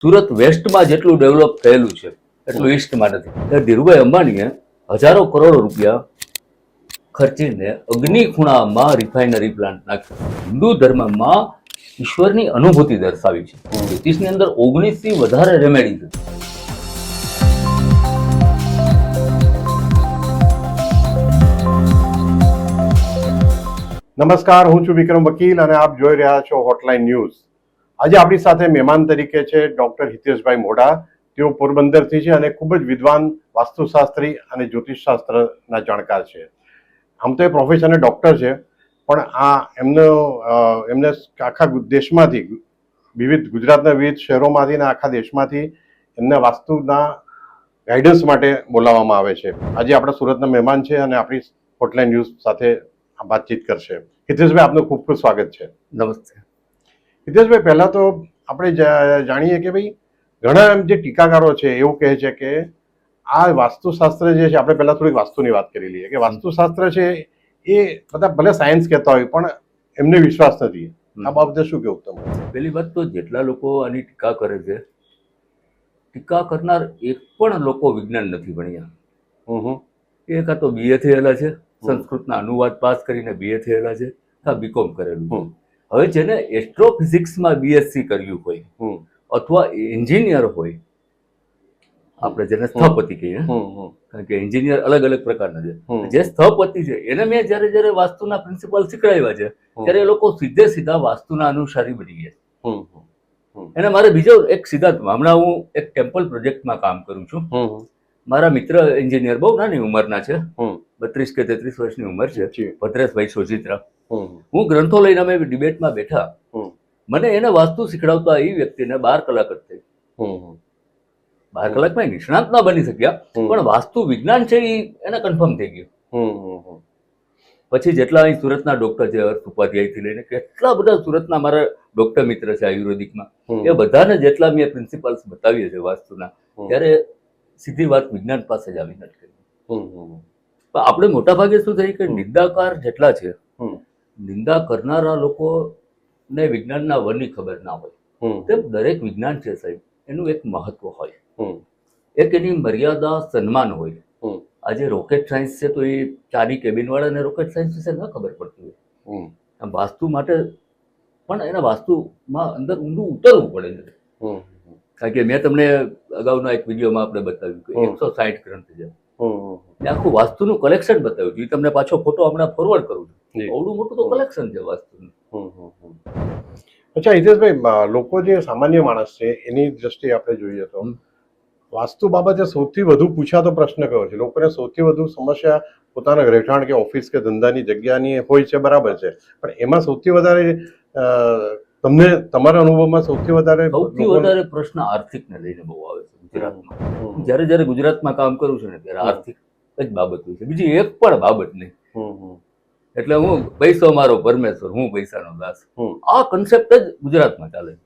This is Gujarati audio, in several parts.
સુરત વેસ્ટમાં જેટલું ડેવલપ થયેલું છે એટલું ઈસ્ટમાં નથી. ધીરુભાઈ અંબાણીએ હજારો કરોડ રૂપિયા ખર્ચીને અગ્નિ ખૂણામાં રિફાઇનરી પ્લાન્ટ નાખ્યો. હિન્દુ ધર્મમાં ઈશ્વરની અનુભૂતિ દર્શાવી છે. જ્યોતિષની અંદર 19 થી વધારે રેમેડી છે. નમસ્કાર, હું છું વિક્રમ વકીલ અને આપ જોઈ રહ્યા છો હોટલાઇન ન્યૂઝ. આજે આપણી સાથે મહેમાન તરીકે છે ડોક્ટર હિતેશભાઈ મોઢા. તેઓ પોરબંદરથી છે અને ખૂબ જ વિદ્વાન વાસ્તુશાસ્ત્રી અને જ્યોતિષશાસ્ત્રના જાણકાર છે. આમ તો એ પ્રોફેશનલ ડોક્ટર છે, પણ એમને આખા દેશમાંથી ગુજરાતના વિવિધ શહેરોમાંથી અને આખા દેશમાંથી એમને વાસ્તુના ગાઈડન્સ માટે બોલાવવામાં આવે છે. આજે આપણા સુરતના મહેમાન છે અને આપણી હોટલાઇન ન્યૂઝ સાથે વાતચીત કરશે. હિતેશભાઈ, આપનું ખૂબ ખૂબ સ્વાગત છે. નમસ્તે. હિતેશભાઈ, પહેલા તો આપણે જાણીએ કે ભાઈ ઘણા એમ જે ટીકાકારો છે એવું કહે છે કે આ વાસ્તુશાસ્ત્ર જે છે, આપણે પહેલા થોડીક વાસ્તુની વાત કરી લઈએ કે વાસ્તુશાસ્ત્ર છે એ બધા ભલે સાયન્સ કહેતા હોય પણ એમને વિશ્વાસ નથી. આ બાબતે શું કહેવું તમે? પહેલી વાત તો જેટલા લોકો આની ટીકા કરે છે, ટીકા કરનાર એક પણ લોકો વિજ્ઞાન નથી ભણ્યા. એ કાં તો BA થયેલા છે, સંસ્કૃતના અનુવાદ પાસ કરીને BA થયેલા છે, કાં BCom કરેલું. હવે જેને એસ્ટ્રોફિઝિક્સમાં BSc કર્યું હોય અથવા એન્જિનિયર હોય, આપણે જેને સ્થપતિ કહીએ, કારણ કે એન્જિનિયર અલગ અલગ પ્રકારના છે. જે સ્થપતિ છે એને મેં જ્યારે વાસ્તુના પ્રિન્સિપલ શીખડાવ્યા છે ત્યારે એ લોકો સીધા વાસ્તુના અનુસારી બની ગયા. એને મારે બીજો એક સિદ્ધાંત, હમણાં હું એક ટેમ્પલ પ્રોજેક્ટમાં કામ કરું છું. મારા મિત્ર એન્જિનિયર બહુ નાની ઉંમરના છે, 32 કે 33 વર્ષની ઉંમર છે, ભદ્રેશભાઈ સોજિત્રા. હું ગ્રંથો લઈને અમે ડિબેટમાં બેઠા, મને એને વાસ્તુ શીખડાવતા એ વ્યક્તિને 12 કલાક જ થઈ. 12 કલાકમાં નિષ્ણાત ના બની શક્યા, પણ વાસ્તુ વિજ્ઞાન છે એને કન્ફર્મ થઈ ગયું. પછી જેટલા અહીં સુરતના ડોક્ટર છે, હર્ષ ઉપાધ્યાયથી લઈને કેટલા બધા સુરતના મારા ડોક્ટર મિત્ર છે આયુર્વેદિકમાં, એ બધાને જેટલા મેં પ્રિન્સિપલ્સ બતાવીએ છે વાસ્તુના, ત્યારે સીધી વાત વિજ્ઞાન પાસે જ આવી નથી. પણ આપણે મોટા ભાગે શું થઈ કે નિંદાકાર જેટલા છે, નિંદા કરનારા લોકોને વિજ્ઞાનના વનની ખબર ના હોય. તેમ દરેક વિજ્ઞાન છે સાહેબ, એનું એક મહત્વ હોય, એક એની મર્યાદા સન્માન હોય. આજે રોકેટ સાયન્સ છે તો એ ચાની કેબિન વાળાને રોકેટ સાયન્સ વિશે ન ખબર પડતી હોય. વાસ્તુ માટે પણ એને વાસ્તુમાં અંદર ઊંડું ઉતરવું પડે છે. કારણ કે મેં તમને અગાઉના એક વિડીયોમાં આપણે બતાવ્યું કે 160 ગ્રંથ છે, આખું વાસ્તુનું કલેક્શન બતાવ્યું છે. તમને પાછો ફોટો હમણાં ફોરવર્ડ કરું છું. આવડું મોટું તો કલેક્શન છે વાસ્તુનું. અચ્છા હિતેશભાઈ, લોકો જે સામાન્ય માણસ છે એની દ્રષ્ટિએ આપણે જોઈએ તો વાસ્તુ બાબતે સૌથી વધુ પૂછાતો પ્રશ્ન કયો છે? લોકોને સૌથી વધુ સમસ્યા પોતાના રહેઠાણ કે ઓફિસ કે ધંધાની જગ્યાની હોય છે, બરાબર છે, પણ એમાં સૌથી વધારે તમને તમારા અનુભવમાં સૌથી વધારે પ્રશ્ન આર્થિકને લઈને બહુ આવે છે ગુજરાતમાં. જ્યારે ગુજરાતમાં કામ કરું છું ને ત્યારે આર્થિક જ બાબત હોય છે, બીજી એક પણ બાબત નહીં. એટલે હું પૈસો મારો પરમેશ્વર, હું પૈસાનો દાસ, આ કન્સેપ્ટ જ ગુજરાતમાં ચાલે છે.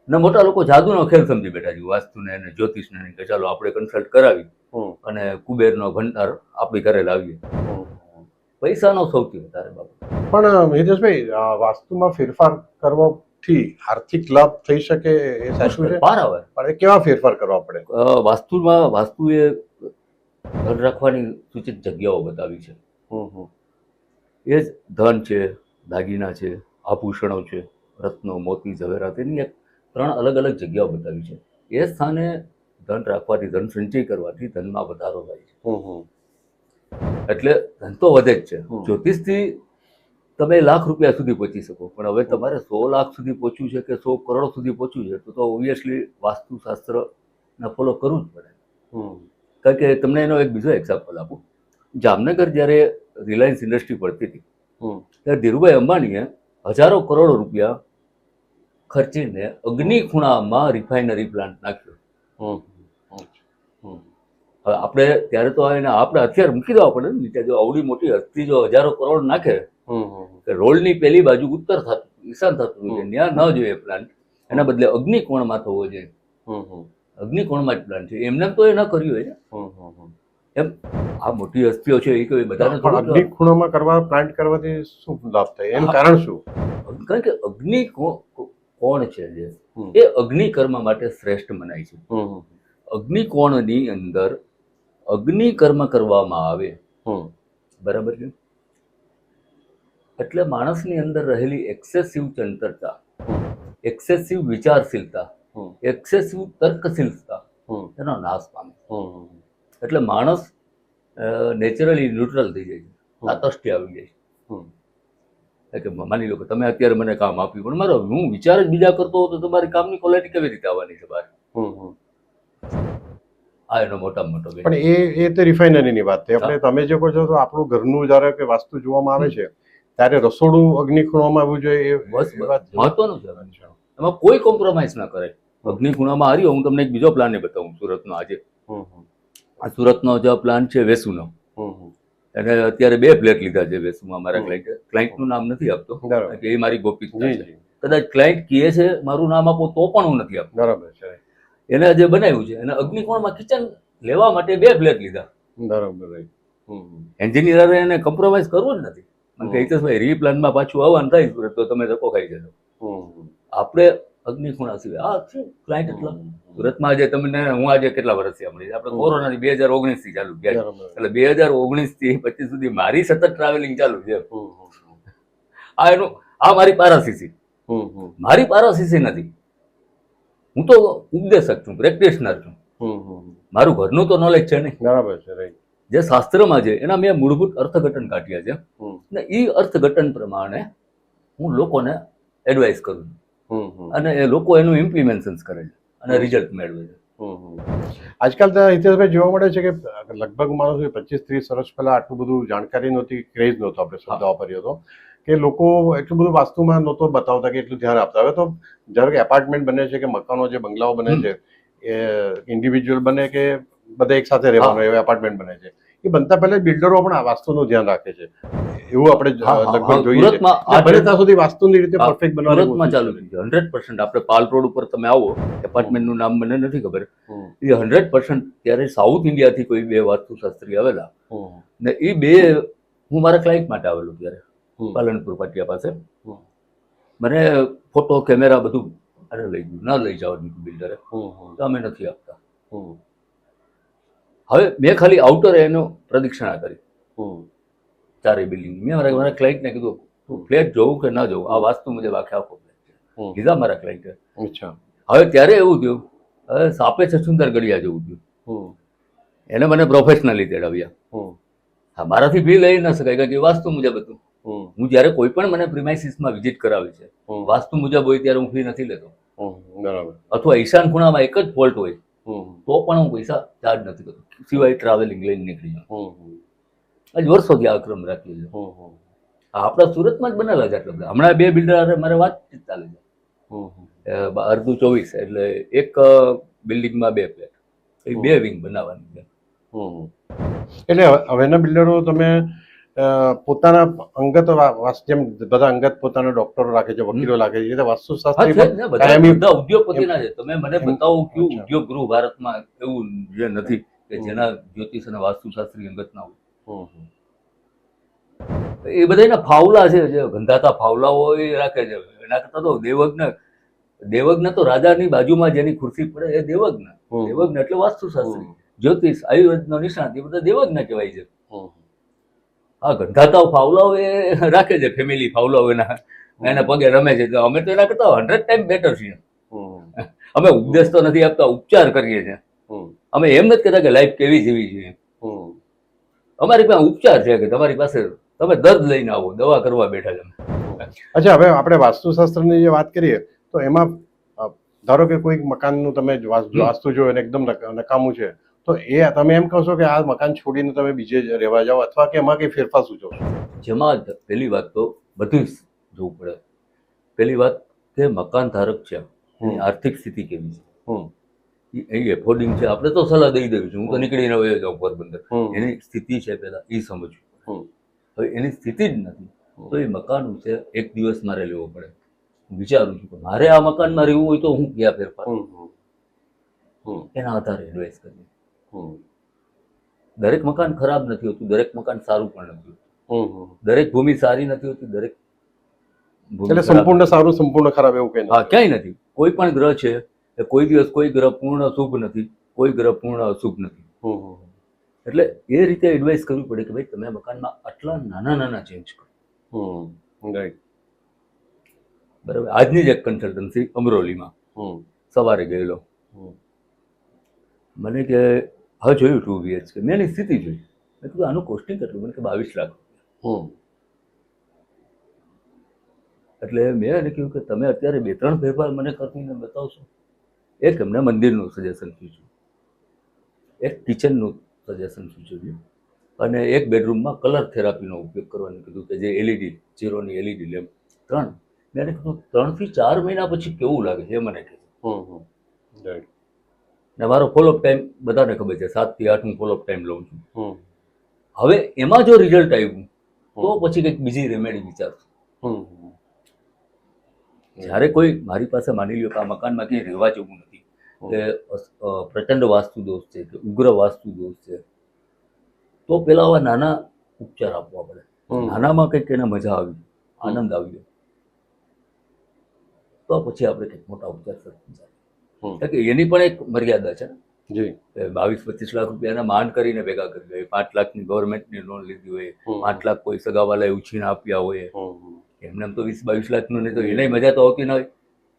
ને મોટા લોકો જાદુનો ખેલ સમજી બેઠા છે વાસ્તુને અને જ્યોતિષને, કે ચાલો આપણે કન્સલ્ટ કરાવી અને કુબેરનો ભંડાર આપણી ઘરે લાવીએ. પૈસાનો સૌથી વધારે બાબત. પણ હિતેશભાઈ, વાસ્તુમાં ફેરફાર કરવાથી આર્થિક લાભ થઈ શકે એ સાચું છે? પણ એ કેવા ફેરફાર કરવા પડે? વાસ્તુએ ધન રાખવાની સૂચિત જગ્યાઓ બતાવી છે. એ જ ધન છે, દાગીના છે, આભૂષણો છે, રત્નો, મોતી, ઝવેરાત, એની એક 3 અલગ અલગ જગ્યાઓ બતાવી છે. એ સ્થાને ધન રાખવાથી, ધન સંચય કરવાથી ધનમાં વધારો થાય છે. એટલે ધન તો વધે જ છે. જ્યોતિષથી તમે લાખ રૂપિયા સુધી પહોંચી શકો, પણ હવે તમારે 100 લાખ સુધી પહોંચવું છે કે 100 કરોડ સુધી પહોંચવું છે તો ઓબ્વિયસલી વાસ્તુશાસ્ત્રને ફોલો કરવું જ પડે. કારણ કે તમને એનો એક બીજો એક્ઝામ્પલ આપું. જામનગર જ્યારે રિલાયન્સ ઇન્ડસ્ટ્રી પડતી હતી ત્યારે ધીરુભાઈ અંબાણીએ હજારો કરોડ રૂપિયા ખર્ચીને અગ્નિ ખૂણામાં રિફાઇનરી પ્લાન્ટ નાખ્યો. હવે આપણે ત્યારે તો એને આપણે હથિયાર મૂકી દેવા પડે ને. જો આવડી મોટી હસ્તી જો હજારો કરોડ નાખે, રોડની પેલી બાજુ ઉત્તર થતું, ઈશાન થતું હોય, ત્યાં ન જોઈએ પ્લાન્ટ, એના બદલે અગ્નિકોણમાં થવો જોઈએ. અગ્નિકોણમાં જ પ્લાન્ટ છે, એમને તો એ ન કર્યું હોય. એમ આ મોટી હસ્તીઓ છે એ કોઈ બધાને અગ્નિકોણમાં પ્લાન્ટ કરવાથી શું લાભ થાય? એનું કારણ શું? કારણ કે અગ્નિ કોણ છે, જે એ અગ્નિકર્મ માટે શ્રેષ્ઠ મનાય છે. અગ્નિકોણની અંદર અગ્નિકર્મ કરવામાં આવે, બરાબર છે, એટલે માણસની અંદર રહેલી એક્સેસિવ ચંચળતા, એક્સેસિવ વિચારશીલતા, એક્સેસિવ તર્કશીલતા એનો નાશ પામે. એટલે માણસ નેચરલી ન્યુટ્રલ થઈ જાય છે, તાતષ્ટ્ય આવી જાય છે. કે માની લો કે તમે અત્યારે મને કામ આપ્યું, પણ મારો હું વિચાર જ બીજા કરતો હોઉં તો તમારી કામની ક્વોલિટી કેવી રીતે આવવાની છે બહાર? આ એનો મોટામાં મોટો પણ એ તો રિફાઇનરીની વાત છે. આપણે તમે જે કહો છો તો આપણું ઘરનું જ્યારે કે વાસ્તુ જોવામાં આવે છે ત્યારે રસોડું અગ્નિખૂણામાં આવવું જોઈએ, બસ મહત્વનું છે. એમાં કોઈ કોમ્પ્રોમાઇઝ ના કરાય. અગ્નિખૂણામાં હારી હું તમને એક બીજો પ્લાન બતાવું સુરતનો. આજે આ સુરતનો જે પ્લાન છે વેસુનો, એને અત્યારે 2 ફ્લેટ લીધા છે વેસુમાં. મારા ક્લાયન્ટનું નામ નથી આપતો, એ મારી ગોપિતતા છે. કદાચ ક્લાયન્ટ કહે છે મારું નામ આપો તો પણ હું નથી આપતો. બરાબર છે. એને જે બનાવ્યું છે એને અગ્નિકોણમાં કિચન લેવા માટે 2 ફ્લેટ લીધા. બરાબર. એન્જિનિયરે એને કોમ્પ્રોમાઇઝ કરવું જ નથી. મને કહે હિતેશભાઈ રીપ્લાનમાં પાછું આવવાનું થાય સુરત તો તમે ધક્કો ખાઈ જશો. આપણે અગ્નિખૂણા સિવાય આ છે ક્લાયન્ટ. એટલા સુરતમાં આજે તમને હું આજે કેટલા વર્ષથી સાંભળી, આપણે કોરોનાથી 2019 થી ચાલુ ગયા, એટલે 2019 થી 25 સુધી મારી સતત ટ્રાવેલિંગ ચાલુ છે. આ મારી પારાસીસી, મારી પારાસીસી નથી. હું તો ઉપદેશક છું, પ્રેક્ટિશનર છું. મારું ઘરનું તો નોલેજ છે નહીં. બરાબર છે. જે શાસ્ત્રમાં છે એના મેં મૂળભૂત અર્થઘટન કાઢ્યા છે, અને એ અર્થઘટન પ્રમાણે હું લોકોને એડવાઇસ કરું છું, અને એ લોકો એનું ઇમ્પ્લિમેન્શન કરે છે અને રિઝલ્ટ મેળવે છે. આજકાલ તો હિતેશભાઈ જોવા મળે છે કે લગભગ માનો 25-30 વર્ષ પહેલા આટલું બધું જાણકારી નહોતી, ક્રેઝ નહોતો, આપણે શબ્દ વાપર્યો હતો કે લોકો એટલું બધું વાસ્તુમાં નહોતો બતાવતા કે એટલું ધ્યાન આપતા. હવે તો જ્યારે કે એપાર્ટમેન્ટ બને છે કે મકાનો જે બંગલાઓ બને છે એ ઇન્ડિવિજ્યુઅલ બને કે બધા એક સાથે રહેવાનું એવા એપાર્ટમેન્ટ બને છે, એ બનતા પહેલા બિલ્ડરો પણ આ વાસ્તુનું ધ્યાન રાખે છે. એવું આપણે લગભગ જોઈએ છે. બને ત્યાં સુધી વાસ્તુની રીતે પરફેક્ટ બનાવવાનું સુરતમાં ચાલુ છે 100%. આપણે પાલ રોડ ઉપર તમે આવો, એપાર્ટમેન્ટનું નામ મને નથી ખબર, એ 100% ત્યારે સાઉથ ઇન્ડિયાથી કોઈ 2 વાસ્તુશાસ્ત્રી આવેલા, ને એ 2 હું મારા ક્લાયન્ટ માટે આવેલું ત્યારે પાલનપુર પાટિયા પાસે. મને ફોટો કેમેરા બધું અરે લઈ ગયું, ના લઈ જવા દીધું બિલ્ડરે, તો અમે નથી આપતા. હવે મેં ખાલી આઉટર એનો પ્રદક્ષિણા કરી 4 બિલ્ડિંગ. મેં મારા ક્લાયન્ટને કીધું ફ્લેટ જોવું કે ના જોવું, આ વાસ્તુ મુજબ આખે આખો ફ્લેટ છે. લીધા મારા ક્લાયન્ટે. હવે ત્યારે એવું થયું, હવે સાપે છે સુંદર ગળિયા જેવું થયું. એને મને પ્રોફેશનલી તેડાવ્યા. હા, મારાથી ફી લઈ ન શકાય કારણ કે વાસ્તુ મુજબ હતું. હું જ્યારે કોઈ પણ મને પ્રિમાઇસીસમાં વિઝિટ કરાવે છે વાસ્તુ મુજબ હોય ત્યારે હું ફી નથી લેતો. બરાબર. અથવા ઈશાન ખૂણામાં એક જ ફોલ્ટ હોય તો પણ હું પૈસા ચાર્જ નથી કરતો, સિવાય ટ્રાવેલિંગ લઈને નીકળી જાઉં. આજ વર્ષોથી આ ક્રમ રાખીએ છીએ. આપણા સુરતમાં જ બનેલા છે આટલા બધા. હમણાં 2 બિલ્ડર મારે વાતચીત ચાલે છે. અર્ધું 24 એટલે એક બિલ્ડિંગમાં 2 ફ્લેટ, એ 2 વિંગ બનાવવાની છે. એટલે હવેના બિલ્ડરો તમે પોતાના અંગત જેમ બધા અંગત પોતાના ડોક્ટરો રાખે છે, વકીલો રાખે છે, એટલે વાસ્તુશાસ્ત્રી બધા ઉદ્યોગપતિના છે. તમે મને બતાવો કયું ઉદ્યોગ ગૃહ ભારતમાં એવું જે નથી કે જેના જ્યોતિષ અને વાસ્તુશાસ્ત્રી અંગત ના હોય. એ બધાના ફાવલા છે, જે ગંધાતા ફાવલાઓ એ રાખે છે. એના કરતા તો દેવજ્ઞ તો રાજાની બાજુમાં જેની ખુરશી પડે એ દેવજ્ઞ. દેવજ્ઞ એટલે વાસ્તુશાસ્ત્રી, જ્યોતિષ, આયુર્વેદનો નિષ્ણાત, એ બધા દેવજ્ઞ કહેવાય છે. આ ગંધાતા ફાવલાઓ એ રાખે છે, ફેમિલી ફાવલાઓ એના પગે રમે છે. અમે તો એના કરતા 100 ટાઈમ બેટર છીએ. અમે ઉપદેશ તો નથી આપતા, ઉપચાર કરીએ છીએ. અમે એમ નથી કહેતા કે લાઈફ કેવી જીવી જોઈએ. અમારી પાસે ઉપચાર છે કે તમારી પાસે તમે દર્દ લઈને આવો, દવા કરવા બેઠા છે. અચ્છા, હવે આપણે વાસ્તુશાસ્ત્રની જે વાત કરીએ તો એમાં ધારો કે કોઈ મકાનનું તમે વાસ્તુ જો એકદમ નકામું છે તો એ તમે એમ કહો છો કે આ મકાન છોડીને તમે બીજે રહેવા જાઓ, અથવા કે એમાં કઈ ફેરફાર સૂચવો છો? જેમાં પહેલી વાત તો બધું જ જોવું પડે. પહેલી વાત કે મકાન ધારક છે એની આર્થિક સ્થિતિ કેવી છે, એ એફોર્ડિંગ છે. આપણે તો સલાહ દઈ દેવી છે, હું તો નીકળીને વયો જાઉં પોરબંદર. એની સ્થિતિ છે પહેલા એ સમજવું. હવે એની સ્થિતિ જ નથી તો એ મકાન છે 1 દિવસ મારે લેવો પડે. હું વિચારું છું કે મારે આ મકાનમાં રહેવું હોય તો હું ક્યાં ફેરફાર એના આધારે એડવાઇસ કરીએ. દરેક મકાન ખરાબ નથી હોતું, દરેક મકાન સારું પણ નથી હોતું, દરેક ભૂમિ સારી નથી હોતી, દરેક ભૂમિ એટલે ખરાબ સંપૂર્ણ સારું સંપૂર્ણ ખરાબ એવું કઈ હા ક્યાંય નથી. કોઈ પણ ગ્રહ છે એ કોઈ દિવસ કોઈ ગ્રહ પૂર્ણ શુભ નથી, કોઈ ગ્રહ પૂર્ણ અશુભ નથી. એટલે એ રીતે એડવાઇસ કરવી પડે કે ભાઈ તમે મકાનમાં આટલા નાના નાના ચેન્જ કરો. રાઈટ. બરાબર. આજની જ એક કન્સલ્ટન્સી અમરોલીમાં સવારે ગયેલો, મને કે હવે જોયું 2 BHK, મેં એની સ્થિતિ જોઈ, મેં કીધું આનું કોસ્ટિંગ કેટલું? મને કે 22 લાખ. એટલે મેં એને કહ્યું કે તમે અત્યારે 2-3 ફેરફાર મને કરીને બતાવશો. એક એમને મંદિરનું સજેશન સૂચ્યું, એક કિચનનું સજેશન સૂચવ્યું, અને એક બેડરૂમમાં કલર થેરાપીનો ઉપયોગ કરવાનું કીધું કે જે LED 0ની LED લેમ્પ 3. મેં એને કીધું 3 થી 4 મહિના પછી કેવું લાગે એ મને કીધું. ને મારો ફોલોઅપ ટાઈમ બધાને ખબર છે, 7 થી 8 હું ફોલોઅપ ટાઈમ લઉં છું. હવે એમાં જો રિઝલ્ટ આવ્યું તો પછી કંઈક બીજી રેમેડી વિચારશું. જ્યારે કોઈ મારી પાસે માની લ્યો કે આ મકાનમાં ક્યાંય રહેવા જેવું નથી, કે પ્રચંડ વાસ્તુ દોષ છે કે ઉગ્ર વાસ્તુ દોષ છે, તો પેલા આવા નાના ઉપચાર આપવા પડે. નાનામાં કંઈક એને મજા આવી, આનંદ આવ્યો, તો પછી આપણે કંઈક મોટા ઉપચાર કરતા. કે એની પણ એક મર્યાદા છે. 22-25 લાખ રૂપિયાના માંડ કરીને ભેગા કરી હોય, 5 લાખની ગવર્મેન્ટની લોન લીધી હોય, 5 લાખ કોઈ સગાવાલાએ ઉછીને આપ્યા હોય, એમને તો 20-22 લાખનું નહીં તો એને મજા તો આવતી ના હોય.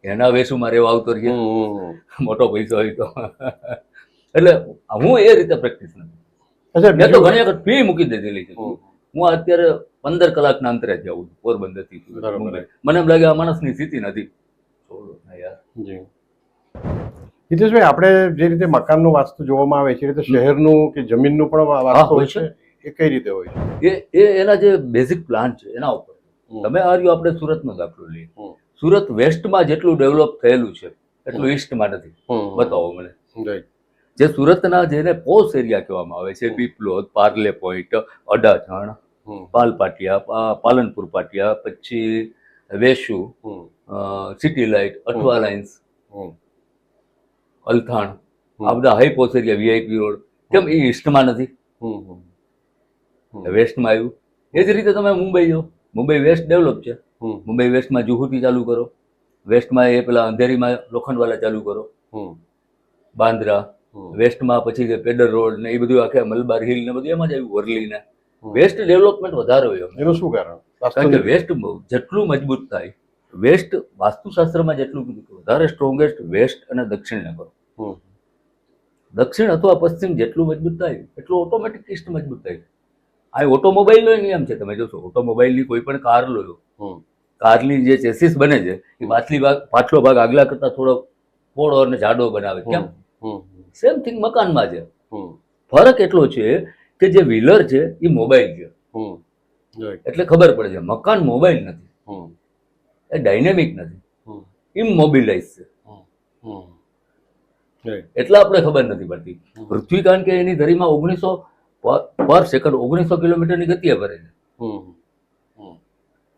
એના વેસુમાં રહેવા આવતો રહીએ મોટો પૈસો હોય તો. એટલે હું એ રીતે પ્રેક્ટિસ નથી. મેં તો ઘણી વખત ફી મૂકી દીધેલી છે. હું અત્યારે 15 કલાકના અંતરે જાઉં છું પોરબંદરથી મુંબઈ. મને એમ લાગે આ માણસની સ્થિતિ નથી. હિતેશભાઈ, આપણે જે રીતે મકાનનું વાસ્તુ જોવામાં આવે છે એ રીતે શહેરનું કે જમીનનું પણ વાસ્તુ હોય છે, એ કઈ રીતે હોય છે? એ એના જે બેઝિક પ્લાન છે એના ઉપર. તમે આ રહ્યું, આપણે સુરતનો દાખલો લઈએ. સુરત વેસ્ટમાં જેટલું ડેવલપ થયેલું છે એટલું ઈસ્ટમાં નથી. બતાવો મને. જે સુરતના જેને પોશ એરિયા કહેવામાં આવે છે, પીપલોદ, પાર્લે પોઈન્ટ, અડાજણ, પાલપાટિયા, પાલનપુર પાટિયા, પછી Vesu, City Light, Athwa Lines, Althan, આ બધા high posh area, VIP road, કેમ એ ઈસ્ટમાં નથી? વેસ્ટમાં આવ્યું. એ જ રીતે તમે મુંબઈ જાઓ, મુંબઈ વેસ્ટ ડેવલપ છે, મુંબઈ વેસ્ટમાં જુહુથી ચાલુ કરો, વેસ્ટમાં એ પેલા અંધેરીમાં લોખંડવાલા ચાલુ કરો, બાંદ્રા, વેસ્ટમાં પછી પેડર રોડ ને એ બધું આખે મલબાર હિલ ને બધું એમાં જ આવ્યું, વરલી ને. વેસ્ટ ડેવલપમેન્ટ વધારે હોય. એનું શું કારણ? કારણ કે વેસ્ટ જેટલું મજબૂત થાય, વેસ્ટ વાસ્તુશાસ્ત્રમાં જેટલું કીધું કે વધારે સ્ટ્રોંગેસ્ટ વેસ્ટ અને દક્ષિણને કરો. દક્ષિણ અથવા પશ્ચિમ જેટલું મજબૂત થાય એટલું ઓટોમેટિક ઈસ્ટ મજબૂત થાય. આ ઓટોમોબાઈલનો નિયમ છે. તમે જોશો ઓટોમોબાઈલની કોઈ પણ કાર લો, કારની જે ચેસીસ બને છે એ પાછલો ભાગ આગલા કરતા થોડો પોળો અને જાડો બનાવે. કેમ? સેમ થિંગ મકાનમાં છે. ફરક એટલો છે કે જે વ્હીલર છે એ મોબાઈલ છે, એટલે ખબર પડે છે મકાન મોબાઈલ નથી, એ ડાયનેમિક નથી, ઇમોબિલાઇઝ છે. એટલે આપણે ખબર નથી પડતી. પૃથ્વી કારણ કે એની ધરીમાં 1900 પર સેકન્ડ 1900 કિલોમીટરની ગતિએ ફરે છે.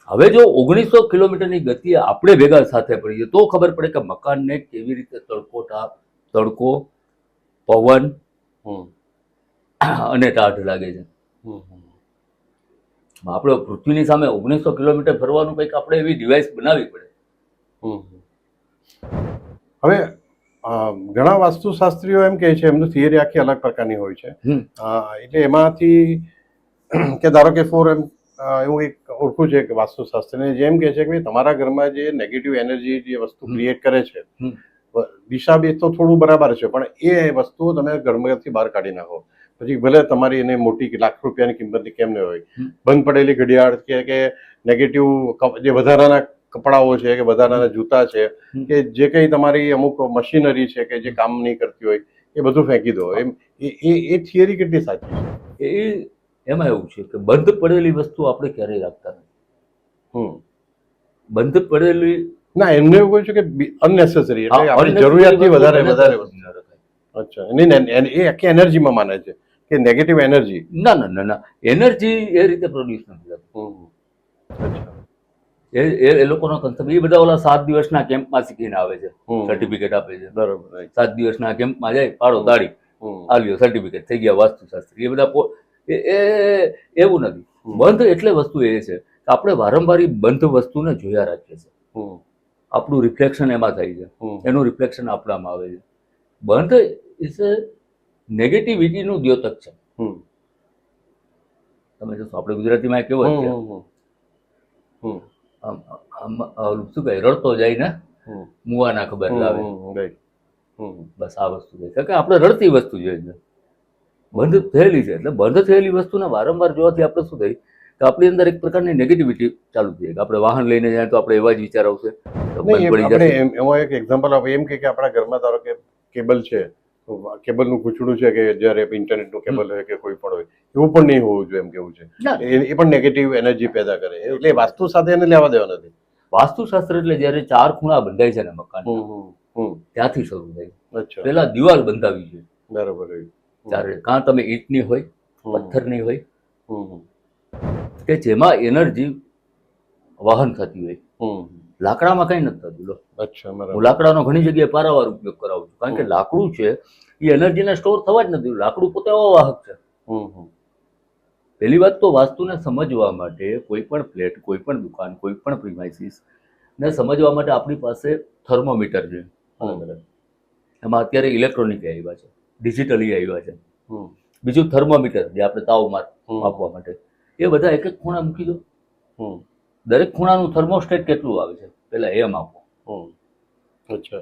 હવે જો 1900 કિલોમીટરની ગતિએ આપણે ભેગા સાથે પડીએ તો ખબર પડે કે મકાનને કેવી રીતે તડકો, પવન અને ટાઢ લાગે છે. આપણે પૃથ્વીની સામે 1900 કિલોમીટર ફરવાનું કંઈક આપણે એવી ડિવાઇસ બનાવવી પડે. હવે ઘણા વાસ્તુશાસ્ત્રીઓ એમ કહે છે, એમનું થિયરી આખી અલગ પ્રકારની હોય છે. એટલે એમાંથી કે ધારો કે એવું એક ઓળખું છે કે વાસ્તુશાસ્ત્રીને જેમ કહે છે કે તમારા ઘરમાં જે નેગેટિવ એનર્જી જે વસ્તુ ક્રિએટ કરે છે, દિશા બી તો થોડું બરાબર છે, પણ એ વસ્તુઓ તમે ઘરમાંથી બહાર કાઢી નાખો. પછી ભલે તમારી એને મોટી લાખ રૂપિયાની કિંમતની કેમ ન હોય, બંધ પડેલી ઘડિયાળ કે નેગેટિવ જે વધારાના કપડાઓ છે કે વધારાના જૂતા છે કે જે કંઈ તમારી અમુક મશીનરી છે કે જે કામ નહીં કરતી હોય એ બધું ફેંકી દો. એ થિયરી કેટલી સાચી છે? એમાં એવું છે કે બંધ પડેલી વસ્તુ આપણે ક્યારેય રાખતા નથી. બંધ પડેલી ના, એમને એવું કહ્યું છે કે અનનેસેસરી, એટલે આપણી જરૂરિયાતથી વધારે અચ્છા, એ આખી એનર્જીમાં માને છે કે નેગેટિવ એનર્જી. ના, એનર્જી એ રીતે પ્રોડ્યુસ નથી થતું. એ લોકોનો કન્સેપ્ટ, એ બધા ઓલા 7 દિવસના કેમ્પમાં શીખીને આવે છે, સર્ટિફિકેટ આપે છે. બરોબર. 7 દિવસના કેમ્પમાં જાય, પાડો તાળી, આ લ્યો સર્ટિફિકેટ, થઈ ગયા વાસ્તુશાસ્ત્રી. એ બધા એવું નથી. બંધ એટલે વસ્તુ એ છે તો આપણે વારંવાર ઈ બંધ વસ્તુને જોયા રાખીએ છીએ. હમ. આપણું રિફ્લેક્શન એમાં થાય છે, હમ. એનું રિફ્લેક્શન આપણામાં આવે છે. બંધ ઇઝ અ નેગેટિવિટીનું દ્યોતક છે. હમ. તમે જો આપણે ગુજરાતીમાં એક કહેવત છે, હમ. હમ. શું કહે, રડતો જાય ને હમ. મુવાના ખબર લાવે. Right. હમ. બસ આ વસ્તુ છે, કારણ કે આપણે રડતી વસ્તુ જોઈએ છે, બંધ થયેલી છે. એટલે બંધ થયેલી વસ્તુને વારંવાર જોવાથી આપણે શું થાય કે આપણી અંદર એક પ્રકારની નેગેટિવિટી ચાલુ થઈ જાય કે આપણે વાહન લઈને જાય તો આપણે એવા જ વિચાર આવશે, તો બંધ નહીં, પડી આપણે જશે. એમાં એક એક્ઝામ્પલ આપે એમ કે આપણા ઘરમાં ધારો કે કેબલ છે, કેબલનું ગૂંચળું છે કે જ્યારે ઇન્ટરનેટનું કેબલ હોય કે કોઈ પણ હોય, એવું પણ નહીં હોવું જોઈએ એમ કેવું છે. ના, એ પણ નેગેટિવ એનર્જી પેદા કરે, એટલે વાસ્તુ સાથે એને લેવા દેવા નથી. વાસ્તુશાસ્ત્ર એટલે જ્યારે ચાર ખૂણા બંધાય છે ને મકાન, ત્યાંથી શરૂ થાય. અચ્છા, પેલા દિવાલ બંધાવી છે બરાબર. ચારે, કાં તમે ઈંટની હોય, પથ્થરની હોય, હમ. કે જેમાં એનર્જી વહન થતી હોય. હમ. લાકડામાં કઈ નથી થતું. લો, અચ્છા, હું બરાબર. લાકડાનો ઘણી જગ્યાએ પારાવાર ઉપયોગ કરાવું છું, કારણ કે લાકડું છે એ એનર્જીને સ્ટોર થવા જ નથી. લાકડું પોતે અવાહક છે. પહેલી વાત તો વાસ્તુને સમજવા માટે કોઈ પણ ફ્લેટ, કોઈ પણ દુકાન, કોઈ પણ પ્રિમાઇસીસ ને સમજવા માટે આપણી પાસે થર્મોમીટર છે અલગ અલગ. એમાં અત્યારે ઇલેક્ટ્રોનિક આવ્યા છે, ડિજિટલી આવ્યા છે. બીજું થર્મોમીટર જે આપણે તાવ માપવા માટે, એ બધા એક એક ખૂણા મૂકી દો. દરેક ખૂણાનું થર્મોસ્ટેટ કેટલું આવે છે પેલા એ માપો. અચ્છા,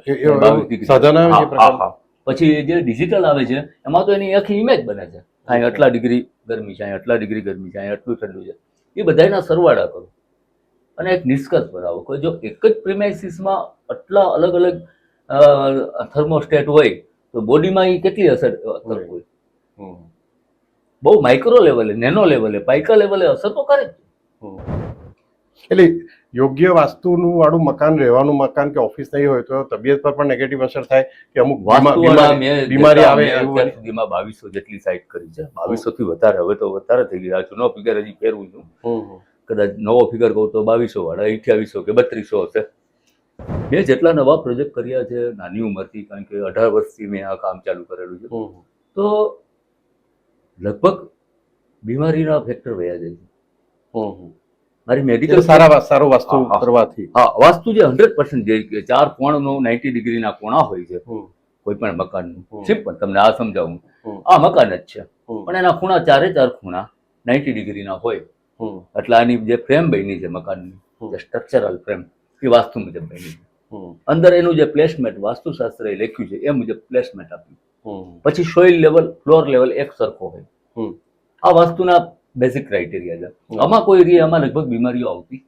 સાધન આવે છે પ્રકાર. પછી જે ડિજિટલ આવે છે એમાં તો એની આખી ઇમેજ બને છે. અહીં આટલા ડિગ્રી ગરમી છે, અહીં આટલા ડિગ્રી ગરમી છે, અહીં આટલું ઠંડુ છે. એ બધાના સરવાળા કરો અને એક નિષ્કર્ષ બનાવો કે જો એક જ પ્રિમાઇસીસમાં આટલા અલગ અલગ થર્મોસ્ટેટ હોય તો બોડીમાં એ કેટલી અસર હોય. બહુ માઇક્રો લેવલે, નેનો લેવલે, પાઇકા લેવલે અસર તો કરે જ. એટલે યોગ્ય વાસ્તુનું વાળું મકાન, રહેવાનું મકાન કે ઓફિસ નહીં હોય તો તબિયત પર પણ નેગેટિવ અસર થાય કે અમુક બીમારી આવે. અત્યાર સુધીમાં 2200 જેટલી સાઇટ કરી છે, 2200 થી વધારે. હવે તો વધારે થઈ ગયા. જૂનો ફિગર હજી ફેરવું છું, કદાચ નવો ફિગર કહું તો 2200 વાળા 2800 કે 3200 હશે. મેં જેટલા નવા પ્રોજેક્ટ કર્યા છે નાની ઉંમરથી, કારણ કે 18 વર્ષથી મેં આ કામ ચાલુ કરેલું છે, તો લગભગ બીમારીના ફેક્ટર વયા જાય છે. મારી મેડિકલ સારું વાસ્તુ કરવાથી, હા, વાસ્તુ જે 100% જે 4 કોણનો 90 ડિગ્રીના કોણા હોય છે કોઈ પણ મકાનનું. સિમ્પલ તમને આ સમજાવું, આ મકાન જ છે પણ એના ખૂણા ચારે ચાર ખૂણા 90 ડિગ્રીના હોય. એટલે આની જે ફ્રેમ બની છે મકાનની, જે સ્ટ્રક્ચરલ ફ્રેમ, એ વાસ્તુ મુજબ બની છે. અંદર એનું જે પ્લેસમેન્ટ વાસ્તુશાસ્ત્ર એ લખ્યું છે એ મુજબ પ્લેસમેન્ટ આપ્યું. પછી સોઇલ લેવલ, ફ્લોર લેવલ એક સરખો હોય. આ વાસ્તુના બેઝિક ક્રાઇટેરિયા છે. આમાં કોઈ રી આમાં લગભગ બીમારીઓ આવતી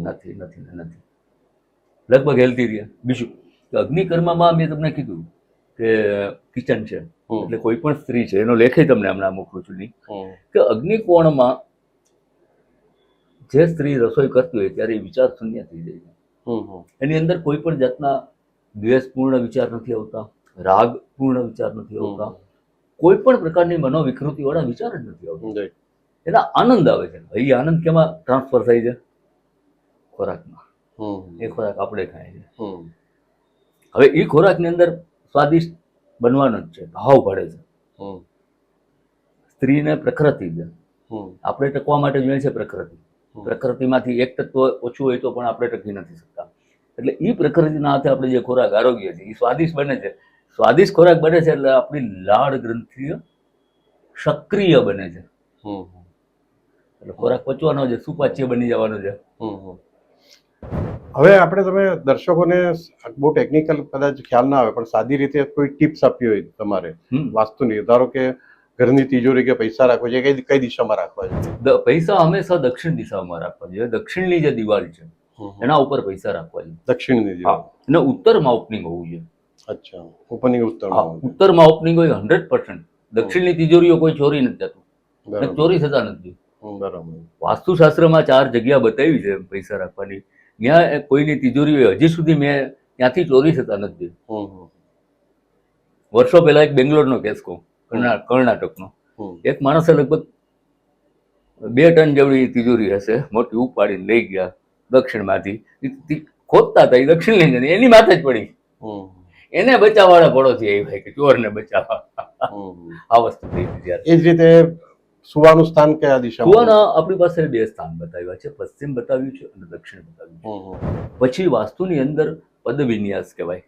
નથી નથી નથી લગભગ હેલ્ધી રહ્યા. બીજું કે અગ્નિકર્મમાં મેં તમને કીધું કે કિચન છે, એટલે કોઈ પણ સ્ત્રી છે, એનો લેખે તમને હમણાં મોકલું છું નહીં, કે અગ્નિકોણમાં જે સ્ત્રી રસોઈ કરતી હોય ત્યારે એ વિચાર શૂન્ય થઈ જાય છે. એની અંદર કોઈ પણ જાતના દ્વેષપૂર્ણ વિચાર નથી આવતા, રાગપૂર્ણ વિચાર નથી આવતા, કોઈ પણ પ્રકારની મનોવિકૃતિ વાળા વિચાર જ નથી આવતા. એના આનંદ આવે છે. એ આનંદ કેમાં ટ્રાન્સફર થાય છે? ખોરાકમાં. એ ખોરાક આપણે ખાય છે. હવે એ ખોરાકની અંદર સ્વાદિષ્ટ બનવાનો જ છે, ભાવ પડે છે. સ્ત્રીને પ્રકૃતિ છે, આપણે ટકવા માટે જોઈએ છે પ્રકૃતિ. પ્રકૃતિમાંથી એક તત્વ ઓછું હોય તો પણ આપણે ટકી નથી શકતા. એટલે એ પ્રકૃતિના હાથે આપણે જે ખોરાક આરોગ્ય છે એ સ્વાદિષ્ટ બને છે. સ્વાદિષ્ટ ખોરાક બને છે એટલે આપણી લાળ ગ્રંથિ સક્રિય બને છે. એટલે ખોરાક પચવાનો છે, સુપાચ્ય બની જવાનો છે. હવે આપણે, તમે દર્શકોને બહુ ટેકનિકલ કદાચ ખ્યાલ ના આવે પણ સાદી રીતે કોઈ ટિપ્સ આપવી હોય તમારે વાસ્તુની, ધારો કે ઘરની તિજોરી કે પૈસા રાખવા છે, કઈ દિશામાં રાખવા છે? પૈસા હંમેશા દક્ષિણ દિશામાં રાખવા જોઈએ. દક્ષિણની જે દિવાલ છે એના ઉપર પૈસા રાખવા જોઈએ. દક્ષિણની દિવાલ અને ઉત્તરમાં ઓપનિંગ હોવું જોઈએ. અચ્છા, ઓપનિંગ ઉત્તરમાં ઓપનિંગ હોય 100%. દક્ષિણની તિજોરીઓ કોઈ ચોરી નથી જતું, ચોરી થતા નથી. બરાબર. વાસ્તુશાસ્ત્રમાં 4 જગ્યા બતાવી છે પૈસા રાખવાની, ત્યાં કોઈની તિજોરી હજી સુધી મેં ત્યાંથી ચોરી થતા નથી. વર્ષો પહેલા એક બેંગ્લોરનો કેસ કહું, કર્ણાટકનો. એક માણસે લગભગ 2 ટન જેવડી તિજોરી હશે મોટી ઉપાડીને લઈ ગયા દક્ષિણમાંથી. ખોદતા હતા એ દક્ષિણ લઈ ગયા, એની માથે જ પડી. એને બચાવવાના પડોશી એ ભાઈ કે ચોરને બચાવવા. આ વસ્તુ થઈ હતી ત્યારે. એ જ રીતે સુવાનું સ્થાન કયા દિશામાં? સુવાના આપણી પાસે બે સ્થાન બતાવ્યા છે, પશ્ચિમ બતાવ્યું છે અને દક્ષિણ બતાવ્યું છે. પછી વાસ્તુની અંદર પદ વિન્યાસ કહેવાય,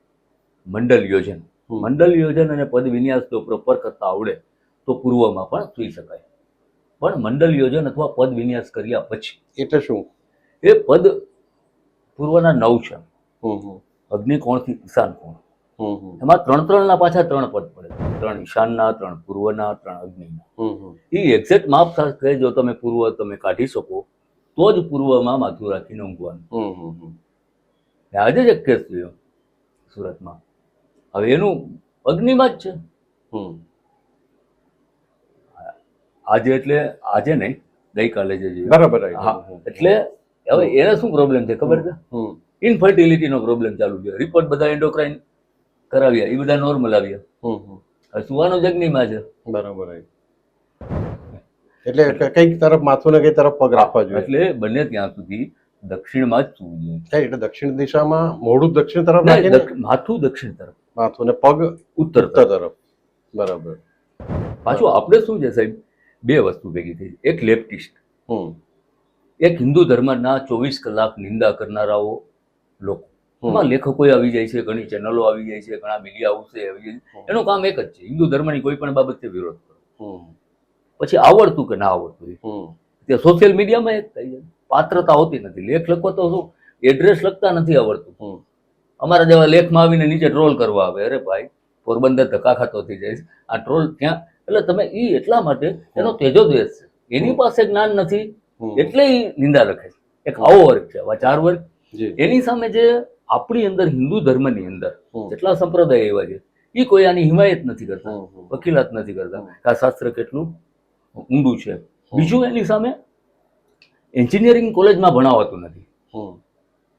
મંડલ યોજન. મંડલ યોજન અને પદ વિન્યાસ જો પ્રોપર કરતા આવડે તો પૂર્વમાં પણ સુઈ શકાય. પણ મંડલ યોજન અથવા પદ વિન્યાસ કર્યા પછી એટલે શું? એ પદ પૂર્વના 9 છે, અગ્નિકોણથી ઈશાન કોણ. એમાં 3 ના પાછા 3 પદ પડે, 3 ઈશાનના, 3 પૂર્વના, 3 અગ્નિના. એ એક્ઝેક્ટ માપ સાથે જો તમે પૂર્વ તમે કાઢી શકો તો જ પૂર્વમાં માથું રાખીને ઊંઘવાનું. આજે જ એક કેસ થયો સુરતમાં. હવે એનું અગ્નિમાં જ છે. આજે એટલે આજે નહીં, ગઈકાલે જે જોયું. બરાબર. હા, એટલે હવે એને શું પ્રોબ્લેમ છે ખબર છે? ઇનફર્ટિલિટીનો પ્રોબ્લેમ ચાલુ છે. રિપોર્ટ બધા એન્ડોક્રાઇન કરાવ્યા, એ બધા નોર્મલ આવ્યા. હવે સુવાનો જ અગ્નિમાં છે. બરાબર. એટલે કઈ તરફ માથું ને કઈ તરફ પગ રાખવા જોઈએ? એટલે બને ત્યાં સુધી દક્ષિણમાં જ સૂવું જોઈએ. એટલે દક્ષિણ દિશામાં મોઢું દક્ષિણ તરફ નહીં, રાખીને માથું દક્ષિણ તરફ, માથું ને પગ ઉત્તર તરફ. તરફ. બરાબર. પાછું આપણે શું છે સાહેબ, બે વસ્તુ ભેગી થઈ. એક લેફ્ટિસ્ટ, એક હિન્દુ ધર્મના 24 કલાક નિંદા કરનારાઓ લોકો. એમાં લેખકો આવી જાય છે, ઘણી ચેનલો આવી જાય છે, ઘણા મીડિયા હાઉસે આવી જાય છે. એનું કામ એક જ છે, હિન્દુ ધર્મની કોઈ પણ બાબતે વિરોધ કરો. પછી આવડતું કે ના આવડતું તે સોશિયલ મીડિયામાં એક થઈ જાય. પાત્રતા હોતી નથી. લેખ લખો તો શું, એડ્રેસ લખતા નથી આવડતું. અમારા જેવા લેખમાં આવીને નીચે ટ્રોલ કરવા આવે. અરે ભાઈ, પોરબંદર ધક્કા ખાતો થઈ જાય આ ટ્રોલ ત્યાં. એટલે તમે એ એટલા માટે એનો તેજો દ્વેષ છે. એની પાસે જ્ઞાન નથી એટલે એ નિંદા લખે છે. એક આવો વર્ગ છે, આવા 4 વર્ગ. એની સામે જે આપણી અંદર હિન્દુ ધર્મની અંદર જેટલા સંપ્રદાય એવા છે, એ કોઈ આની હિમાયત નથી કરતા, વકીલાત નથી કરતા કે આ શાસ્ત્ર કેટલું ઊંડું છે. બીજું, એની સામે એન્જિનિયરિંગ કોલેજમાં ભણાવાતું નથી.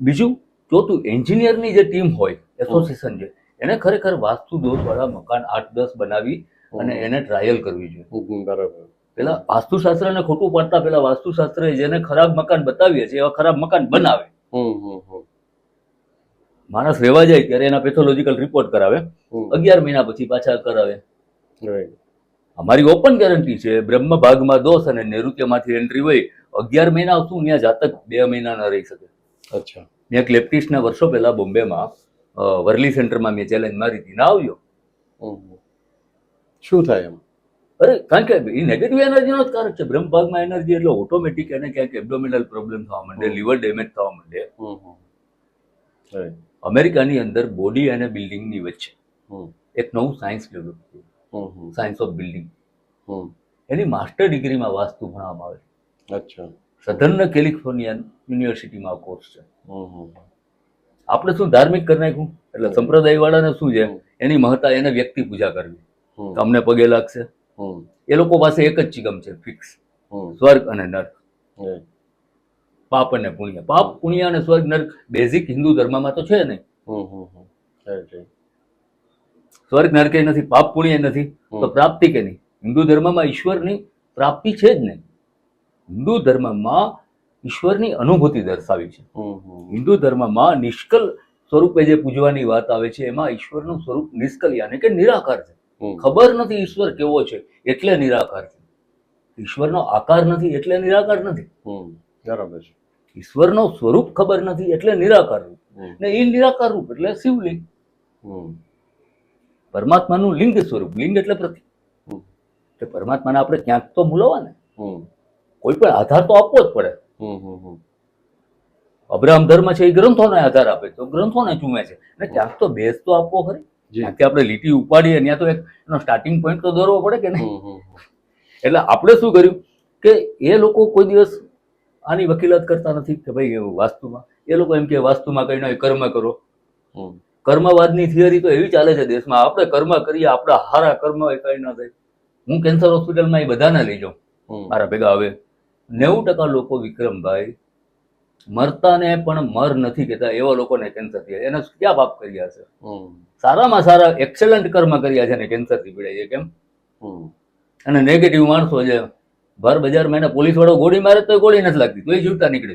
બીજું, ચોથું, એન્જિનિયરની જે ટીમ હોય, એસોસિએશન છે, એને ખરેખર વાસ્તુ દોષવાળા મકાન 8-10 બનાવી અને એને ટ્રાયલ કરવી જોઈએ. બરાબર. પેલા વાસ્તુશાસ્ત્રને ખોટું પાડતા પેલા વાસ્તુશાસ્ત્રએ જેને ખરાબ મકાન બતાવીએ છે એવા ખરાબ મકાન બનાવે. માણસ રહેવા જાય ત્યારે એના પેથોલોજીકલ રિપોર્ટ કરાવે, 11 મહિના પછી પાછા કરાવે. અમારી ઓપન ગેરંટી છે, બ્રહ્મ ભાગમાં દોષ અને નૈઋત્યમાંથી એન્ટ્રી હોય, 11 મહિના શું ત્યાં જાતક 2 મહિના ન રહી શકે. અચ્છા. મેં એક લેફ્ટિસ્ટના વર્ષો પહેલા બોમ્બેમાં વર્લી સેન્ટરમાં મેં ચેલેન્જ મારી હતી, ના આવ્યો. શું થાય એમ? અરે, કારણ કે એ નેગેટિવ એનર્જીનો જ કારક છે. બ્રહ્મ ભાગમાં એનર્જી એટલે ઓટોમેટિક એને ક્યાંક એબ્ડોમિનલ પ્રોબ્લેમ થવા માંડે, લીવર ડેમેજ થવા માંડે. અમેરિકાની અંદર બોડી અને બિલ્ડિંગની વચ્ચે એક નવું સાયન્સ ડેવલપ થયું, science of building. Any master ડિગ્રીમાં વાસ્તુ ભણવામાં આવે છે. અચ્છા. સધર્ન કેલિફોર્નિયા યુનિવર્સિટીમાં કોર્સ છે. આપણે શું ધાર્મિક કરી નાખ્યું, એટલે સંપ્રદાય વાળાને શું છે, એની મહત્તા એને વ્યક્તિ પૂજા કરવી, તમને પગે લાગશે. એ લોકો પાસે એક જ ચિગમ છે, ફિક્સ, સ્વર્ગ અને નર્ક, પાપ અને પુણ્ય. પાપ, પુણ્ય અને સ્વર્ગ નર્ક બેઝિક હિન્દુ ધર્મમાં તો છે નહીં. સ્વર્ગ નર્કે નથી, પાપ પુણ્ય નથી, તો પ્રાપ્તિ કે નહીં? હિન્દુ ધર્મમાં ઈશ્વરની પ્રાપ્તિ છે જ નહીં. હિન્દુ ધર્મમાં ઈશ્વરની અનુભૂતિ દર્શાવી છે. હિન્દુ ધર્મમાં નિષ્કલ સ્વરૂપે જે પૂજવાની વાત આવે છે, એમાં ઈશ્વરનું સ્વરૂપ નિષ્કલ યાની કે નિરાકાર છે. ખબર નથી ઈશ્વર કેવો છે એટલે નિરાકાર છે. ઈશ્વરનો આકાર નથી એટલે નિરાકાર નથી. બરાબર છે. ઈશ્વરનો સ્વરૂપ ખબર નથી એટલે નિરાકાર રૂપ, ને એ નિરાકાર રૂપ એટલે શિવલિંગ. પરમાત્માનું લિંગ સ્વરૂપ, લિંગ એટલે પ્રતિક. કે પરમાત્માને આપણે ક્યાંક તો મૂલવા ને, કોઈ પણ આધાર તો આપવો જ પડે. અબ્રાહમ ધર્મ છે એ ગ્રંથોને આધાર આપે, તો ગ્રંથોને ચૂમે છે, અને ક્યાંક તો બેઝ તો આપવો ખરી. ત્યાંથી આપણે લીટી ઉપાડીએ ત્યાં તો એનો સ્ટાર્ટિંગ પોઈન્ટ તો દોરવો પડે કે નહીં? એટલે આપણે શું કર્યું કે એ લોકો કોઈ દિવસ આની વકીલાત કરતા નથી કે ભાઈ વાસ્તુમાં. એ લોકો એમ કે વાસ્તુમાં કઈ નહીં, કર્મ કરો. કર્મવાદની થિયરી તો એવી ચાલે છે દેશમાં, આપણે કર્મ કરીએ, આપણા હારા કર્મ એ કઈ ન થાય. હું કેન્સર હોસ્પિટલમાં એ બધાને લઈ જાઉં, મારા ભેગા આવે. 90% લોકો, વિક્રમભાઈ, મરતાને પણ મર નથી કહેતા એવા લોકોને કેન્સર થયા. એને ક્યાં પાપ કર્યા છે? સારામાં સારા એક્સેલન્ટ કર્મ કર્યા છે ને કેન્સરથી પીડાય છે. કેમ? અને નેગેટિવ માણસો છે, ભર બજારમાં એને પોલીસ વાળો ગોળી મારે તો ગોળી નથી લાગતી, તો એ જીવતા નીકળે.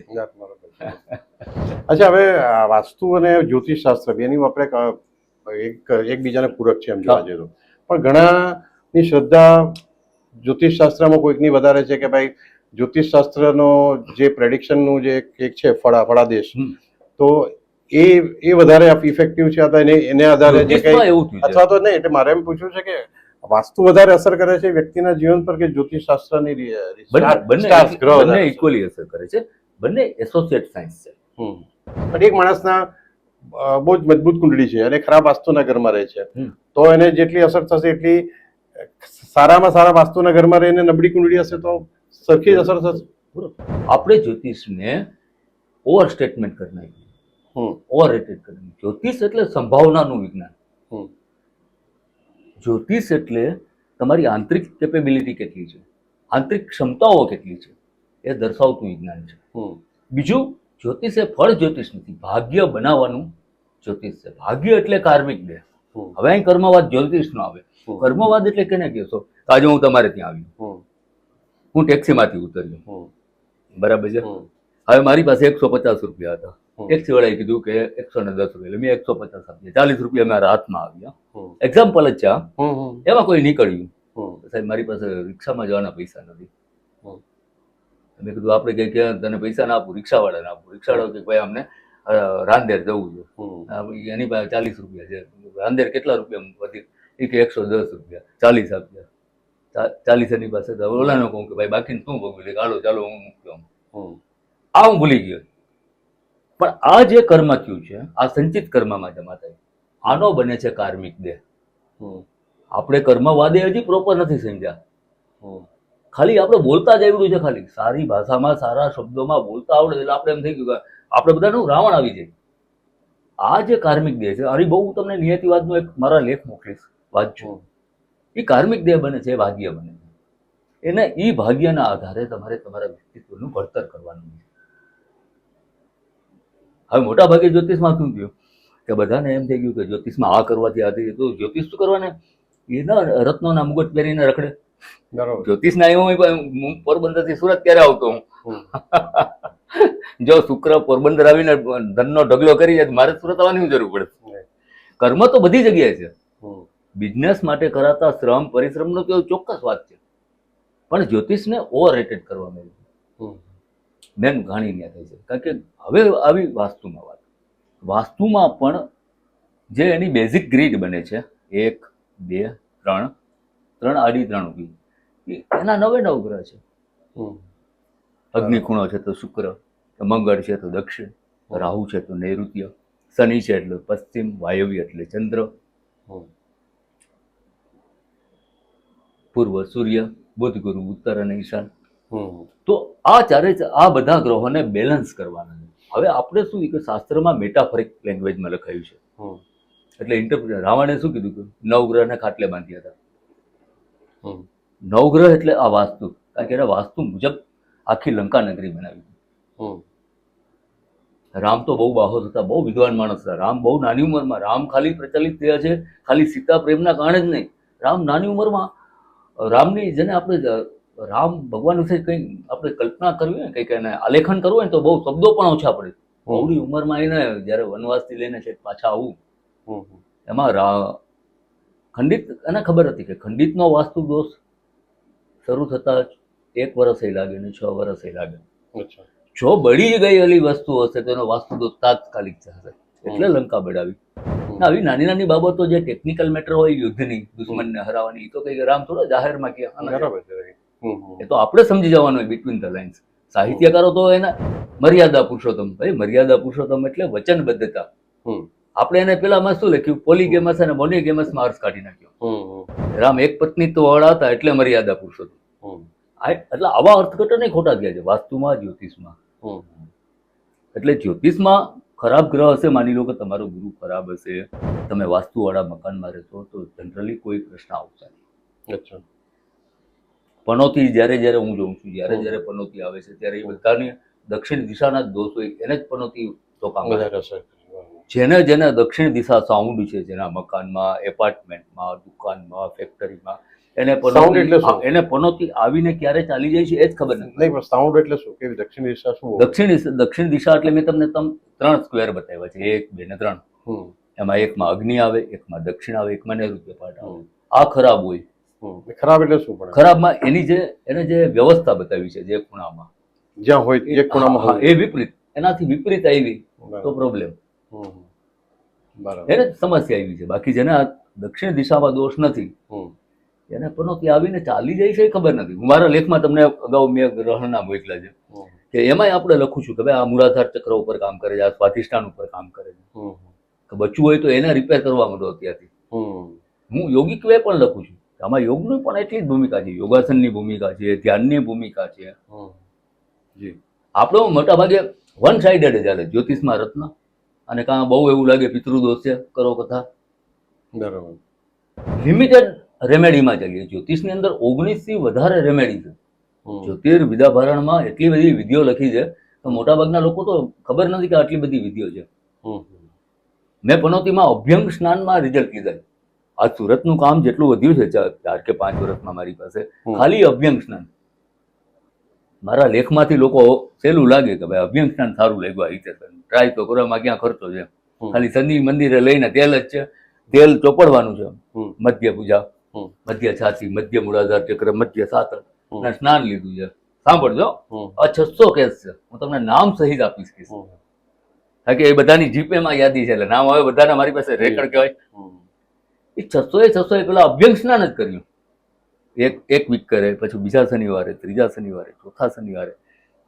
અચ્છા, હવે વાસ્તુ અને જ્યોતિષ શાસ્ત્ર બેની આપણે એકબીજાને પૂરક છે એમ જોવા જઈએ તો, પણ ઘણાની શ્રદ્ધા જ્યોતિષ શાસ્ત્રમાં કોઈકની વધારે છે કે ભાઈ જ્યોતિષ શાસ્ત્રનો જે પ્રેડિક્શનનું જે એક છે ફળાદેશ, તો એ વધારે ઇફેક્ટિવ છે અથવા એને આધારે જે જ્યોતિષમાં કંઈ એવું થયું છે. અથવા તો નહીં, એટલે મારે એમ પૂછવું છે કે વાસ્તુ વધારે અસર કરે છે વ્યક્તિના જીવન પર કે જ્યોતિષ શાસ્ત્રની બંને ઇક્વલી અસર કરે છે. બંને એસોસિએટ સાયન્સ છે. પણ એક માણસના બહુ જ મજબૂત કુંડળી છે અને ખરાબ વાસ્તુના ઘરમાં રહે છે, તો એને જેટલી અસર થશે એટલી સારામાં સારા વાસ્તુના ઘરમાં રહીને નબળી કુંડળી હશે તો સરખી જ અસર થશે. આપણે જ્યોતિષને ઓવર સ્ટેટમેન્ટ કરી નાખ્યું, ઓવર રેટેડ કરી નાખ્યું. જ્યોતિષ એટલે સંભાવનાનું વિજ્ઞાન. જ્યોતિષ એટલે તમારી આંતરિક કેપેબિલિટી કેટલી છે, આંતરિક ક્ષમતાઓ કેટલી છે, એ દર્શાવતું વિજ્ઞાન છે. બીજું, જ્યોતિષ એ ફળ જ્યોતિષ નથી, ભાગ્ય બનાવવાનું જ્યોતિષ છે. ભાગ્ય એટલે કાર્મિક દેહ. હવે અહીં કર્મવાદ જ્યોતિષ નો આવે. કર્મવાદ એટલે કેને કહેશો? આજે હું તમારે ત્યાં આવ્યો, હું ટેક્સીમાંથી ઉતર્યો, બરાબર છે. હવે મારી પાસે 150 રૂપિયા હતા. ટેક્સી વાળાએ કીધું કે 110 રૂપિયા, મેં 150 આપ્યા, 40 રૂપિયા મારા હાથમાં આવ્યા. એક્ઝામ્પલ જ છે આ. એમાં કોઈ નીકળ્યું, સાહેબ મારી પાસે રિક્ષામાં જવાના પૈસા નથી. મેં કીધું આપણે કઈ ક્યાં તને પૈસા ના આપું, રિક્ષાવાળાને આપું. રિક્ષાવાળો કે ભાઈ અમને રાંદેર જવું છે, એની પાસે 40 રૂપિયા છે. રાંદેર કેટલા રૂપિયા વધી? એ કે 110 રૂપિયા, 40 આપ્યા. 40 એની પાસે. ઓલાનો કહું કે ભાઈ બાકી શું ભોગવી, હાલો ચાલો હું મૂક્યો. આ હું ભૂલી ગયો. પણ આ જે કર્મ થયું છે, આ સંચિત કર્મમાં જમા થાય, આનો બને છે કાર્મિક દેહ. આપણે કર્મવાદે હજી પ્રોપર નથી સમજ્યા. ખાલી આપણે બોલતા જ આવડ્યું છે, ખાલી સારી ભાષામાં સારા શબ્દોમાં બોલતા આવડે એટલે આપણે એમ થઈ ગયું કે આપણે બધાનું રાવણ આવી જાય. આ જે કાર્મિક દેહ છે, અરે બહુ હું તમને નિયતિવાદનો એક મારા લેખ મોકલીશ, વાંચજો. એ કાર્મિક દેહ બને છે, ભાગ્ય બને છે. એને એ ભાગ્યના આધારે તમારે તમારા વ્યક્તિત્વનું ઘડતર કરવાનું છે. હવે મોટા ભાગે જ્યોતિષમાં શું થયું કે બધાને એમ થઈ ગયું કે જ્યોતિષમાં આ કરવાથી આ થઈ, તો જ્યોતિષ શું કરવાને? એના રત્નોના મુગટ પહેરીને રખડે. જ્યોતિષના આવ્યો હું પોરબંદરથી સુરત ક્યારે આવતો હું? જો શુક્ર પોરબંદર આવીને ધનનો ઢગલો કરી જાય મારે સુરત આવવાની જરૂર પડે. કર્મ તો બધી જગ્યાએ છે. બિઝનેસ માટે કરાતા શ્રમ પરિશ્રમનો તો ચોક્કસ વાત છે, પણ જ્યોતિષને ઓવર રેટેડ કરવામાં આવ્યું. મેન ઘાણી ન્યા થાય છે. કારણ કે હવે આવી વાસ્તુમાં વાત, વાસ્તુમાં પણ જે એની બેઝિક ગ્રીડ બને છે, 1 2 3 3 આડી 3 ઊભી, એના 9 ગ્રહ છે. અગ્નિ ખૂણો છે તો શુક્ર, મંગળ છે તો દક્ષિણ, રાહુ છે તો નૈઋત્ય, શનિ છે એટલે પશ્ચિમ, વાયવ્ય એટલે ચંદ્ર, પૂર્વ સૂર્ય, બુધ ગુરુ ઉત્તર અને ઈશાન. તો આ આ બધા ગ્રહોને બેલેન્સ કરવાના છે. હવે આપણે શું કે શાસ્ત્રમાં મેટાફોરિક લેંગ્વેજમાં લખાયું છે, એટલે ઇન્ટરપ્રિટ. રાવણે શું કીધું કે 9 ગ્રહને ખાટલે બાંધ્યા હતા. 9 ગ્રહ એટલે આ વાસ્તુ, કારણ કે એના વાસ્તુ મુજબ આખી લંકા નગરી બનાવી. રામ તો બહુ બાહોશ હતા, બહુ વિદ્વાન માણસ હતા. રામ બહુ નાની ઉંમરમાં, રામ ખાલી પ્રચલિત થયા છે ખાલી સીતા પ્રેમના કારણે જ નહીં. રામ નાની ઉંમરમાં, રામની જેને આપણે રામ ભગવાન વિશે કંઈ આપણે કલ્પના કરવી હોય ને, કંઈક એને આલેખન કરવું હોય ને તો બહુ શબ્દો પણ ઓછા પડે. બહુની ઉંમરમાં એને જયારે વનવાસથી લઈને છે પાછા આવું, એમાં ખંડિત એને ખબર હતી કે ખંડિતનો વાસ્તુ દોષ શરૂ થતા 1 વર્ષ લાગે ને 6 વર્ષ લાગે. જો બળી ગયેલી વસ્તુ હશે તેનો વાસ્તુ દોષ તાત્કાલિક થશે, એટલે લંકા બળાવી. આવી નાની નાની બાબતો જે ટેકનિકલ મેટર હોય યુદ્ધની, દુશ્મનને હરાવવાની, તો કઈ રામ થોડા જાહેરમાં કહે. એ તો આપણે સમજી જવાનું હોય બિટવીન ધ લાઇન્સ. સાહિત્યકારો તો એના મર્યાદા પુરુષોત્તમ, ભાઈ મર્યાદા પુરુષોત્તમ એટલે વચનબદ્ધતા. આપણે એને પેલામાં શું લખ્યું? પોલીગેમસ અને મોનોગેમસમાં અર્થ કાઢી નાખ્યો. રામ એક પત્ની તો વડા હતા એટલે મર્યાદા પુરુષોત્તમ. એટલે આવા અર્થઘટન ખોટા થયા છે વાસ્તુમાં, જ્યોતિષમાં. એટલે જ્યોતિષમાં ખરાબ ગ્રહ હશે, માની લો કે તમારો ગુરુ ખરાબ હશે, તમે વાસ્તુવાળા મકાનમાં રહેશો તો જનરલી કોઈ પ્રશ્ન આવશે નહીં. પનોતી જ્યારે જ્યારે હું જોઉં છું, જ્યારે જ્યારે પનોતી આવે છે ત્યારે એ બધાની દક્ષિણ દિશાના જ દોષ હોય, એને જ પનોતી ટોકામાં રહેશે. જેને જેને દક્ષિણ દિશા સાઉન્ડ છે, જેના મકાનમાં, એપાર્ટમેન્ટમાં, દુકાનમાં, ફેક્ટરીમાં, એને પનોતી આવીને ક્યારે ચાલી જાય છે એ જ ખબર નથી. સાઉન્ડ એટલે શું? કેવી દક્ષિણ દિશા શું? દક્ષિણ દિશા એટલે મેં તમને 3 સ્ક્વેર બતાવ્યા છે, 1 2 ને 3. એમાં એકમાં અગ્નિ આવે, એકમાં દક્ષિણ આવે, એકમાં નૈઋત્ય પાઠ આવે. આ ખરાબ હોય ખરાબ એટલે શું પણ ખરાબમાં એને જે વ્યવસ્થા બતાવી છે જે ખૂણામાં જ્યાં હોય જે ખૂણામાં હા, હોય એ વિપરીત, એનાથી વિપરીત આવી તો પ્રોબ્લેમ, હમ. બરાબર એને જ સમસ્યા આવી છે. બાકી જેને આ દક્ષિણ દિશામાં દોષ નથી હમ. એને પનોતી આવીને ચાલી જાય છે એ ખબર નથી. હું મારા લેખમાં તમને અગાઉ મેં ગ્રહણના મોકલ્યા છે હમ. કે એમાંય આપણે લખું છું કે ભાઈ આ મૂળાધાર ચક્ર ઉપર કામ કરે છે, આ સ્વાધિષ્ઠાન ઉપર કામ કરે છે, હમ. કે બચ્ચું હોય તો એને રિપેર કરવા માંડો અત્યારથી. હમ. હું યોગિક વે પણ લખું છું, આમાં યોગની પણ એટલી જ ભૂમિકા છે, યોગાસનની ભૂમિકા છે, ધ્યાનની ભૂમિકા છે. હમ. જી આપણો મોટા ભાગે વન સાઇડેડ જ ચાલે જ્યોતિષમાં રત્ન, અને કાં બહુ એવું લાગે પિતૃદોષ છે કરો કથા, બરાબર લિમિટેડ રેમેડીમાં ચાલીએ. જ્યોતિષની અંદર 19 થી વધારે રેમેડી છે. હમ. જ્યોતિર્વિદ્યાભરણમાં એટલી બધી વિધિઓ લખી છે કે મોટાભાગના લોકો તો ખબર નથી કે આટલી બધી વિધિઓ છે. હમ. મેં પનોતીમાં અભ્યંગ સ્નાનમાં રિઝલ્ટ લીધા છે. આ સુરતનું કામ જેટલું વધ્યું છે 4 કે 5 વર્ષમાં મારી પાસે, ખાલી અભ્યંગ સ્નાન. મારા લેખમાંથી લોકો સહેલું લાગે કે ભાઈ અભ્યંગ સ્નાન સારું લાગ્યું, આ રીતે ટ્રાય તો કરો, એમાં ક્યાં ખર્ચો છે, ખાલી શનિ મંદિરે લઈને તેલ જ છે, તેલ ચોપડવાનું છે, મધ્ય પૂજા, મધ્ય છાતી, મધ્ય મૂળાધાર ચક્ર, મધ્ય સાતર, અને સ્નાન લીધું છે. સાંભળજો, આ 600 કેસ છે, હું તમને નામ સહિત આપીશ. કારણ કે એ બધાની જીપેમાં યાદી છે, એટલે નામ આવે બધાના મારી પાસે રેકર્ડ કહેવાય. એ 600 પેલા અભ્યંગ સ્નાન જ કર્યું. એક વીક કરે, પછી બીજા શનિવારે, ત્રીજા શનિવારે, ચોથા શનિવારે,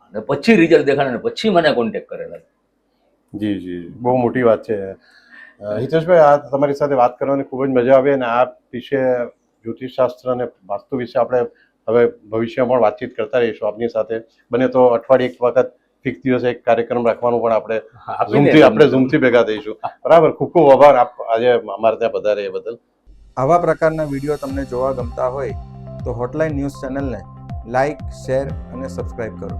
અને પછી રિઝલ્ટ દેખાડે ને પછી મને કોન્ટેક્ટ કરેલા. જી જી, બહુ મોટી વાત છે. હિતેશભાઈ, આ તમારી સાથે વાત કરવાની ખૂબ જ મજા આવી, અને આ વિશે જ્યોતિષશાસ્ત્ર અને વાસ્તુ વિશે આપણે હવે ભવિષ્યમાં પણ વાતચીત કરતા રહીશું આપની સાથે. બને તો અઠવાડિયે એક વખત ફિક્સ દિવસે એક કાર્યક્રમ રાખવાનું પણ આપણે ઝૂમથી ભેગા થઈશું. બરાબર, ખૂબ ખૂબ આભાર આપ આજે અમારે ત્યાં પધારે એ બદલ. આવા પ્રકારના વિડીયો તમને જોવા ગમતા હોય તો હોટલાઇન ન્યૂઝ ચેનલને લાઇક, શેર અને સબસ્ક્રાઇબ કરો.